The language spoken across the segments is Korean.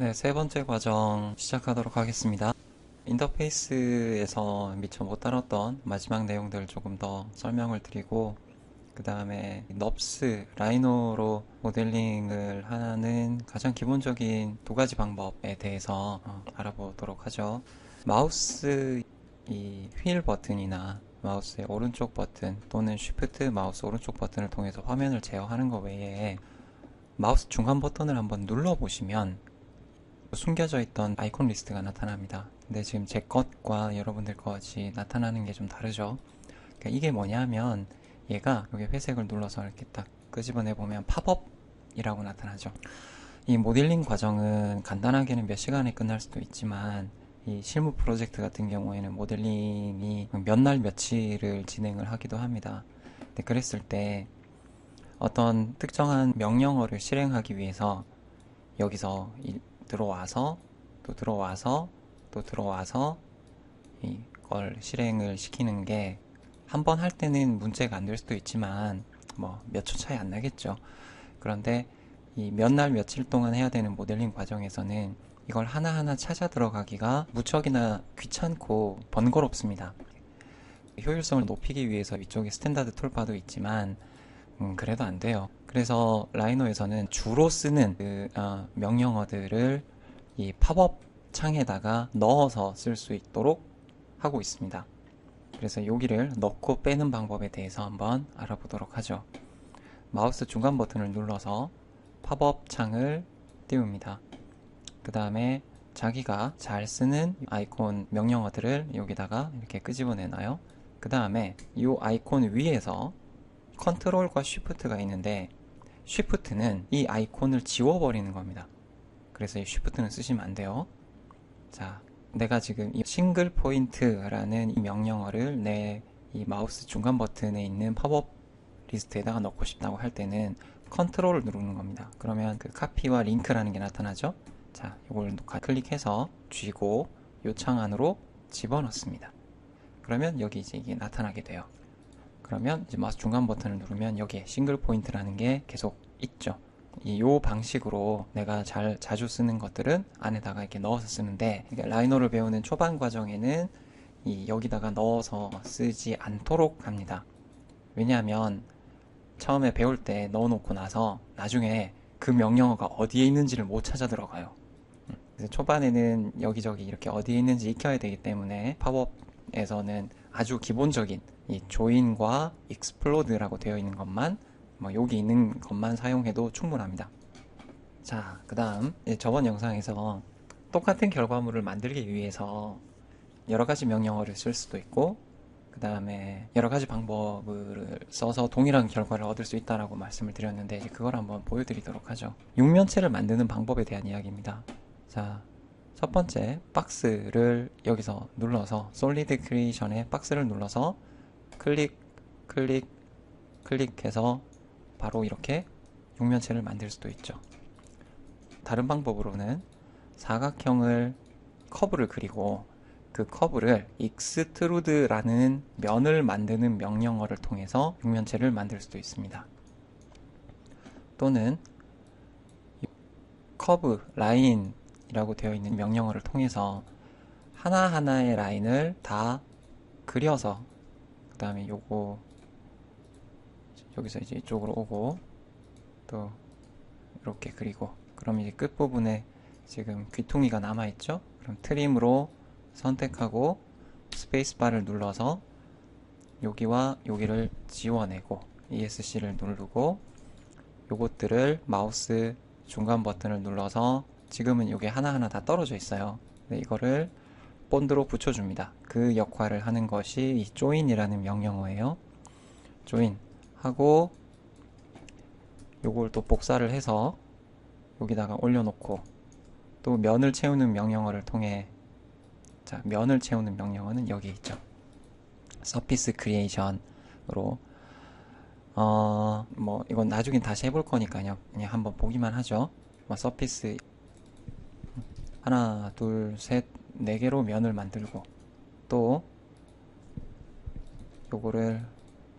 네, 세 번째 과정 시작하도록 하겠습니다. 인터페이스에서 미처 못 다뤘던 마지막 내용들을 조금 더 설명을 드리고, 그 다음에 넙스, 라이노로 모델링을 하는 가장 기본적인 두 가지 방법에 대해서 알아보도록 하죠. 마우스 이 휠 버튼이나 마우스의 오른쪽 버튼 또는 쉬프트 마우스 오른쪽 버튼을 통해서 화면을 제어하는 것 외에 마우스 중간 버튼을 한번 눌러 보시면 숨겨져 있던 아이콘 리스트가 나타납니다. 근데 지금 제 것과 여러분들 것이 나타나는 게 좀 다르죠. 그러니까 이게 뭐냐면 얘가 여기 회색을 눌러서 이렇게 딱 끄집어내 보면 팝업이라고 나타나죠. 이 모델링 과정은 간단하게는 몇 시간에 끝날 수도 있지만 이 실무 프로젝트 같은 경우에는 모델링이 몇 날 며칠을 진행을 하기도 합니다. 근데 그랬을 때 어떤 특정한 명령어를 실행하기 위해서 여기서 들어와서 또 들어와서 또 들어와서 이걸 실행을 시키는 게 한 번 할 때는 문제가 안 될 수도 있지만 뭐 몇 초 차이 안 나겠죠. 그런데 이 몇 날 며칠 동안 해야 되는 모델링 과정에서는 이걸 하나하나 찾아 들어가기가 무척이나 귀찮고 번거롭습니다. 효율성을 높이기 위해서 이쪽에 스탠다드 툴바도 있지만 그래도 안 돼요. 그래서 라이노에서는 주로 쓰는 명령어들을 이 팝업 창에다가 넣어서 쓸 수 있도록 하고 있습니다. 그래서 여기를 넣고 빼는 방법에 대해서 한번 알아보도록 하죠. 마우스 중간 버튼을 눌러서 팝업 창을 띄웁니다. 그 다음에 자기가 잘 쓰는 아이콘 명령어들을 여기다가 이렇게 끄집어내놔요. 그 다음에 이 아이콘 위에서 컨트롤과 쉬프트가 있는데 쉬프트는 이 아이콘을 지워버리는 겁니다. 그래서 이 쉬프트는 쓰시면 안 돼요. 자, 내가 지금 이 싱글 포인트라는 이 명령어를 내 이 마우스 중간 버튼에 있는 팝업 리스트에다가 넣고 싶다고 할 때는 컨트롤을 누르는 겁니다. 그러면 그 카피와 링크라는 게 나타나죠. 자, 이걸 클릭해서 쥐고 이 창 안으로 집어넣습니다. 그러면 여기 이제 이게 나타나게 돼요. 그러면 이제 마우스 중간 버튼을 누르면 여기에 싱글 포인트라는 게 계속 있죠. 이 방식으로 내가 자주 쓰는 것들은 안에다가 이렇게 넣어서 쓰는데, 그러니까 라이노를 배우는 초반 과정에는 여기다가 넣어서 쓰지 않도록 합니다. 왜냐하면 처음에 배울 때 넣어놓고 나서 나중에 그 명령어가 어디에 있는지를 못 찾아 들어가요. 그래서 초반에는 여기저기 이렇게 어디에 있는지 익혀야 되기 때문에 팝업에서는 아주 기본적인 이 조인과 익스플로드라고 되어 있는 것만, 여기 있는 것만 사용해도 충분합니다. 자, 그 다음 저번 영상에서 똑같은 결과물을 만들기 위해서 여러가지 명령어를 쓸 수도 있고 그 다음에 여러가지 방법을 써서 동일한 결과를 얻을 수 있다라고 말씀을 드렸는데, 이제 그걸 한번 보여드리도록 하죠. 육면체를 만드는 방법에 대한 이야기입니다. 자, 첫 번째 박스를 여기서 눌러서 솔리드 크리에이션에 박스를 눌러서 클릭 클릭 클릭해서 바로 이렇게 육면체를 만들 수도 있죠. 다른 방법으로는 사각형을 커브를 그리고 그 커브를 익스트루드라는 면을 만드는 명령어를 통해서 육면체를 만들 수도 있습니다. 또는 커브 라인이라고 되어 있는 명령어를 통해서 하나하나의 라인을 다 그려서 그 다음에 요거 여기서 이제 이쪽으로 오고 또 이렇게 그리고, 그럼 이제 끝부분에 지금 귀퉁이가 남아있죠? 그럼 트림으로 선택하고 스페이스바를 눌러서 여기와 여기를 지워내고 ESC를 누르고 요것들을 마우스 중간 버튼을 눌러서, 지금은 이게 하나하나 다 떨어져 있어요. 이거를 본드로 붙여줍니다. 그 역할을 하는 것이 이 join이라는 명령어예요. join 하고 요걸 또 복사를 해서 여기다가 올려놓고, 또 면을 채우는 명령어를 통해, 자, 면을 채우는 명령어는 여기 있죠. 서피스 크리에이션으로 이건 나중에 다시 해볼 거니까요. 그냥 한번 보기만 하죠. 서피스 하나, 둘, 셋, 네 개로 면을 만들고, 또 요거를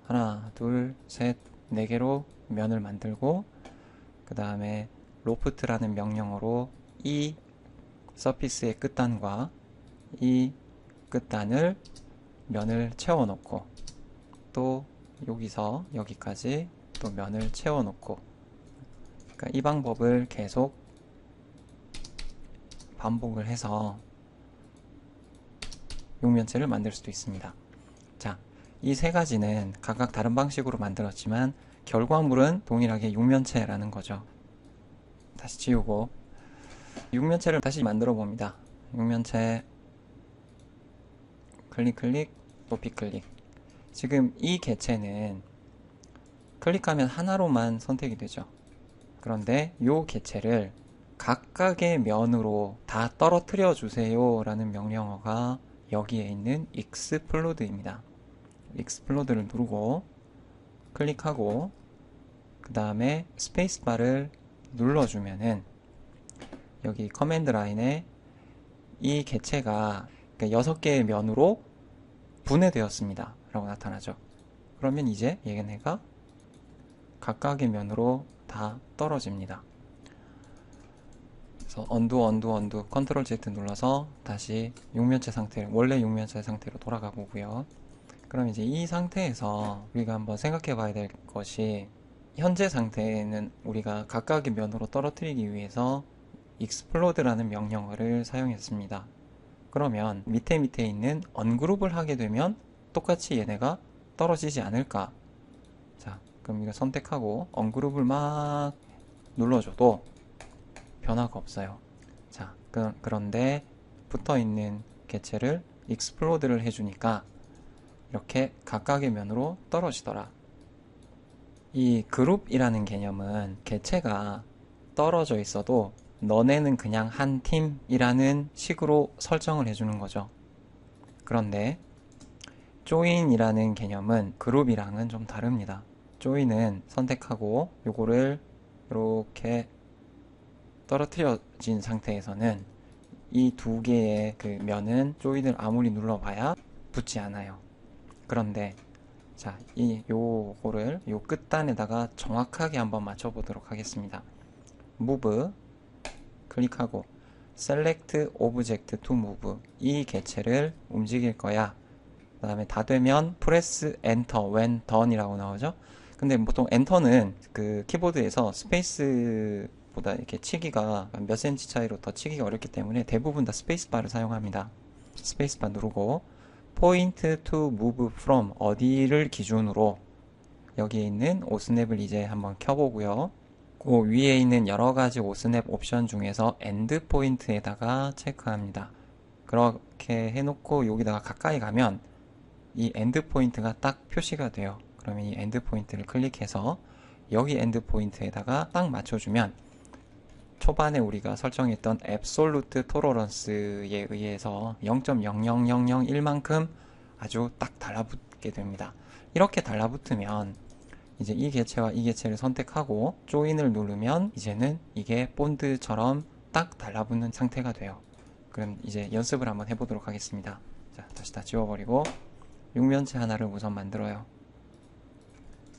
하나, 둘, 셋, 네 개로 면을 만들고, 그 다음에 로프트라는 명령어로 이 서피스의 끝단과 이 끝단을 면을 채워 놓고, 또 여기서 여기까지 또 면을 채워 놓고, 그러니까 이 방법을 계속 반복을 해서 육면체를 만들 수도 있습니다. 자, 이 세 가지는 각각 다른 방식으로 만들었지만 결과물은 동일하게 육면체라는 거죠. 다시 지우고 육면체를 다시 만들어 봅니다. 육면체 클릭 클릭 높이 클릭. 지금 이 개체는 클릭하면 하나로만 선택이 되죠. 그런데 이 개체를 각각의 면으로 다 떨어뜨려 주세요 라는 명령어가 여기에 있는 explod입니다. explod를 누르고 클릭하고 그 다음에 스페이스바를 눌러주면은 여기 커맨드 라인에 이 개체가 6개의 면으로 분해되었습니다 라고 나타나죠. 그러면 이제 얘네가 각각의 면으로 다 떨어집니다. 그래서 언두 컨트롤 Z 눌러서 다시 육면체 상태, 원래 육면체 상태로 돌아가 보고요. 그럼 이제 이 상태에서 우리가 한번 생각해 봐야 될 것이, 현재 상태에는 우리가 각각의 면으로 떨어뜨리기 위해서 explode라는 명령어를 사용했습니다. 그러면 밑에 있는 언그룹을 하게 되면 똑같이 얘네가 떨어지지 않을까? 자, 그럼 이거 선택하고 언그룹을 막 눌러줘도 변화가 없어요. 자, 그런데 붙어있는 개체를 explode를 해주니까 이렇게 각각의 면으로 떨어지더라. 이 그룹이라는 개념은 개체가 떨어져 있어도 너네는 그냥 한 팀이라는 식으로 설정을 해주는 거죠. 그런데 join이라는 개념은 그룹이랑은 좀 다릅니다. join은 선택하고 요거를 이렇게 떨어뜨려진 상태에서는 이 두 개의 그 면은 조인을 아무리 눌러봐야 붙지 않아요. 그런데 자, 요거를 요 끝단에다가 정확하게 한번 맞춰보도록 하겠습니다. move 클릭하고 select object to move, 이 개체를 움직일 거야. 그 다음에 다 되면 press enter when done 이라고 나오죠. 근데 보통 엔터는 그 키보드에서 스페이스 보다 이렇게 치기가 몇 센치 차이로 더 치기가 어렵기 때문에 대부분 다 스페이스바를 사용합니다. 스페이스바 누르고 point to move from, 어디를 기준으로, 여기에 있는 오스냅을 이제 한번 켜보고요. 그 위에 있는 여러가지 오스냅 옵션 중에서 end point에다가 체크합니다. 그렇게 해놓고 여기다가 가까이 가면 이 end point가 딱 표시가 돼요. 그러면 이 end point를 클릭해서 여기 end point에다가 딱 맞춰주면 초반에 우리가 설정했던 absolute tolerance에 의해서 0.00001만큼 아주 딱 달라붙게 됩니다. 이렇게 달라붙으면 이제 이 개체와 이 개체를 선택하고 join을 누르면 이제는 이게 본드처럼 딱 달라붙는 상태가 돼요. 그럼 이제 연습을 한번 해보도록 하겠습니다. 자, 다시 다 지워버리고 육면체 하나를 우선 만들어요.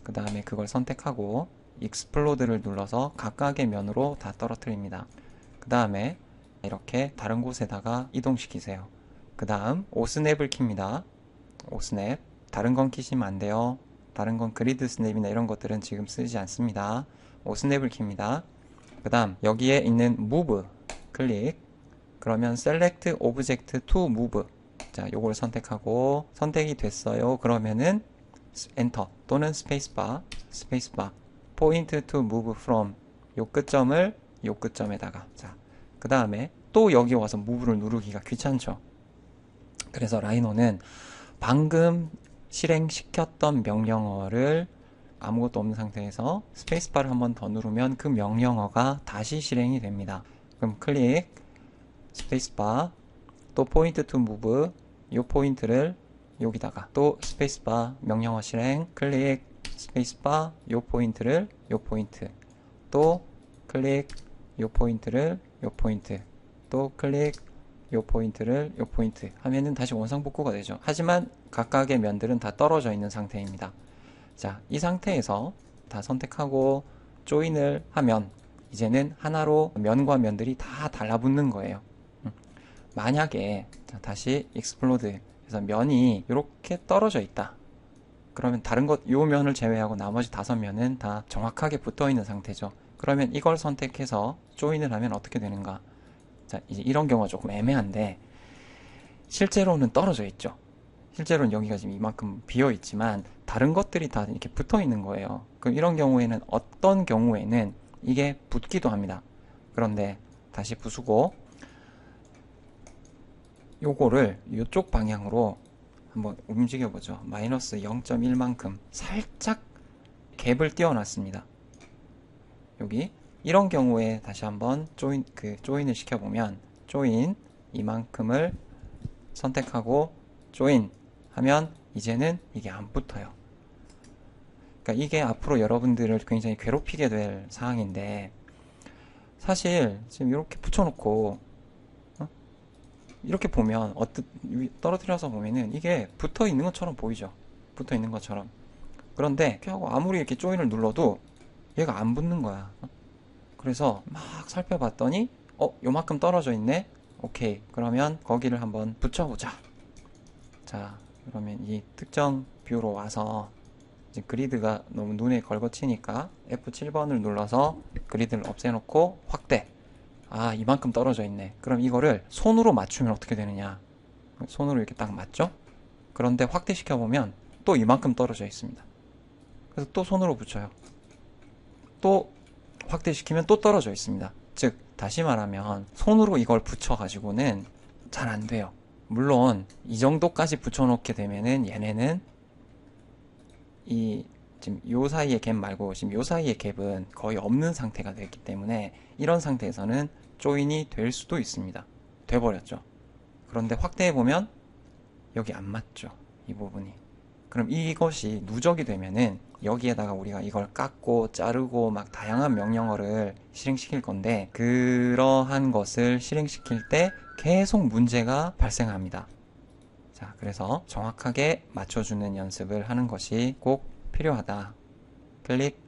그 다음에 그걸 선택하고 explode를 눌러서 각각의 면으로 다 떨어뜨립니다. 그 다음에 이렇게 다른 곳에다가 이동시키세요. 그 다음 오스냅을 킵니다. 오스냅, 다른 건 키시면 안 돼요. 다른 건 그리드 스냅이나 이런 것들은 지금 쓰지 않습니다. 오스냅을 킵니다. 그 다음 여기에 있는 move 클릭, 그러면 select object to move, 자, 요걸 선택하고 선택이 됐어요. 그러면은 엔터 또는 스페이스바 point to move from, 요 끝점을 요 끝점에다가, 자, 그 다음에 또 여기 와서 move를 누르기가 귀찮죠. 그래서 라이노는 방금 실행시켰던 명령어를 아무것도 없는 상태에서 스페이스바를 한번 더 누르면 그 명령어가 다시 실행이 됩니다. 그럼 클릭 스페이스바 또 point to move, 요 포인트를 여기다가 또 스페이스바 명령어 실행 클릭 스페이스바 요 포인트를 요 포인트, 또 클릭 요 포인트를 요 포인트, 또 클릭 요 포인트를 요 포인트 하면은 다시 원상복구가 되죠. 하지만 각각의 면들은 다 떨어져 있는 상태입니다. 자, 이 상태에서 다 선택하고 조인을 하면 이제는 하나로 면과 면들이 다 달라붙는 거예요. 만약에 자, 다시 익스플로드 해서 면이 이렇게 떨어져 있다. 그러면 다른 것, 요 면을 제외하고 나머지 5면은 다 정확하게 붙어 있는 상태죠. 그러면 이걸 선택해서 조인을 하면 어떻게 되는가? 자, 이제 이런 경우가 조금 애매한데, 실제로는 떨어져 있죠. 실제로는 여기가 지금 이만큼 비어 있지만, 다른 것들이 다 이렇게 붙어 있는 거예요. 그럼 이런 경우에는 어떤 경우에는 이게 붙기도 합니다. 그런데 다시 부수고, 요거를 이쪽 방향으로 한번 움직여보죠. 마이너스 0.1만큼 살짝 갭을 띄워놨습니다. 여기 이런 경우에 다시 한번 조인을 시켜보면 조인 이만큼을 선택하고 조인 하면 이제는 이게 안 붙어요. 그러니까 이게 앞으로 여러분들을 굉장히 괴롭히게 될 사항인데 사실 지금 이렇게 붙여놓고 이렇게 보면 떨어뜨려서 보면은 이게 붙어 있는 것처럼 보이죠. 붙어 있는 것처럼. 그런데 이렇게 하고 아무리 이렇게 조인을 눌러도 얘가 안 붙는 거야. 그래서 막 살펴봤더니 요만큼 떨어져 있네. 오케이. 그러면 거기를 한번 붙여보자. 자, 그러면 이 특정 뷰로 와서 이제 그리드가 너무 눈에 걸거치니까 F7번을 눌러서 그리드를 없애놓고 확대. 아, 이만큼 떨어져 있네. 그럼 이거를 손으로 맞추면 어떻게 되느냐? 손으로 이렇게 딱 맞죠? 그런데 확대시켜보면 또 이만큼 떨어져 있습니다. 그래서 또 손으로 붙여요. 또 확대시키면 또 떨어져 있습니다. 즉, 다시 말하면 손으로 이걸 붙여가지고는 잘 안 돼요. 물론 이 정도까지 붙여놓게 되면은 얘네는 지금 요 사이의 갭 말고 지금 요 사이의 갭은 거의 없는 상태가 됐기 때문에 이런 상태에서는 조인이 될 수도 있습니다. 돼버렸죠. 그런데 확대해보면 여기 안 맞죠. 이 부분이. 그럼 이것이 누적이 되면은 여기에다가 우리가 이걸 깎고 자르고 막 다양한 명령어를 실행시킬 건데 그러한 것을 실행시킬 때 계속 문제가 발생합니다. 자, 그래서 정확하게 맞춰주는 연습을 하는 것이 꼭 필요하다. 클릭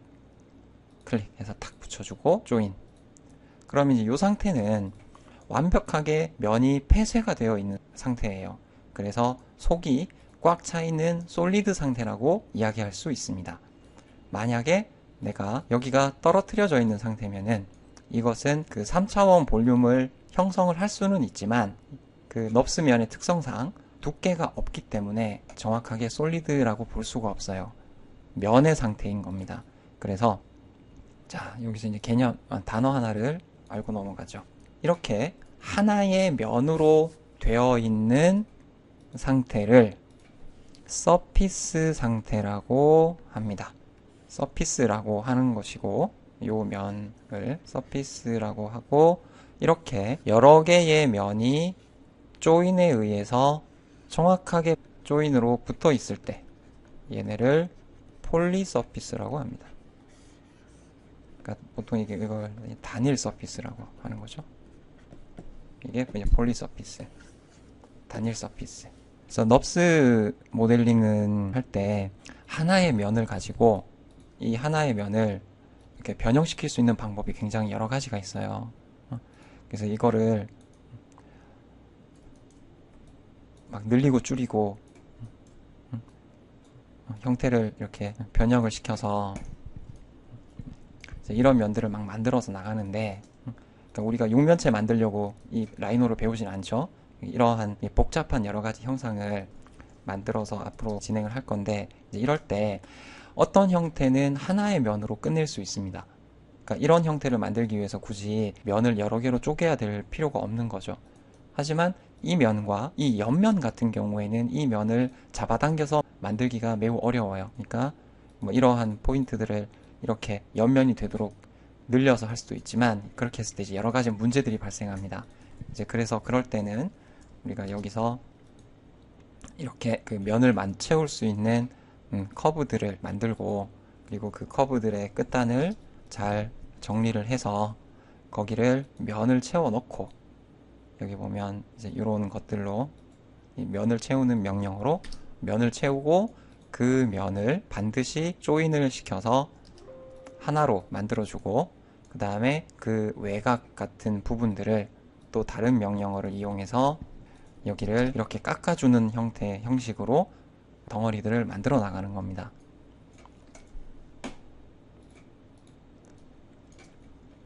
해서 탁 붙여주고 조인. 그럼 이제 이 상태는 완벽하게 면이 폐쇄가 되어 있는 상태예요. 그래서 속이 꽉 차 있는 솔리드 상태라고 이야기할 수 있습니다. 만약에 내가 여기가 떨어뜨려져 있는 상태면은 이것은 그 3차원 볼륨을 형성을 할 수는 있지만 그 넙스 면의 특성상 두께가 없기 때문에 정확하게 솔리드라고 볼 수가 없어요. 면의 상태인 겁니다. 그래서 자, 여기서 이제 단어 하나를 알고 넘어가죠. 이렇게 하나의 면으로 되어 있는 상태를 서피스 상태라고 합니다. 서피스라고 하는 것이고 요 면을 서피스라고 하고 이렇게 여러 개의 면이 조인에 의해서 정확하게 조인으로 붙어 있을 때 얘네를 폴리서피스라고 합니다. 그러니까 보통 이걸 단일 서피스라고 하는 거죠. 이게 그냥 폴리서피스, 단일 서피스. 그래서 넙스 모델링은 할 때 하나의 면을 가지고 이 하나의 면을 이렇게 변형시킬 수 있는 방법이 굉장히 여러 가지가 있어요. 그래서 이거를 막 늘리고 줄이고 형태를 이렇게 변형을 시켜서 이런 면들을 막 만들어서 나가는데 그러니까 우리가 육면체 만들려고 이 라이노를 배우진 않죠. 이러한 복잡한 여러 가지 형상을 만들어서 앞으로 진행을 할 건데 이럴 때 어떤 형태는 하나의 면으로 끝낼 수 있습니다. 그러니까 이런 형태를 만들기 위해서 굳이 면을 여러 개로 쪼개야 될 필요가 없는 거죠. 하지만 이 면과 이 옆면 같은 경우에는 이 면을 잡아당겨서 만들기가 매우 어려워요. 그러니까 뭐 이러한 포인트들을 이렇게 옆면이 되도록 늘려서 할 수도 있지만 그렇게 했을 때 이제 여러 가지 문제들이 발생합니다. 이제 그래서 그럴 때는 우리가 여기서 이렇게 그 면을 채울 수 있는 커브들을 만들고 그리고 그 커브들의 끝단을 잘 정리를 해서 거기를 면을 채워 넣고 여기 보면 이제 이런 것들로 이 면을 채우는 명령으로 면을 채우고 그 면을 반드시 조인을 시켜서 하나로 만들어주고 그 다음에 그 외곽 같은 부분들을 또 다른 명령어를 이용해서 여기를 이렇게 깎아주는 형식으로 덩어리들을 만들어 나가는 겁니다.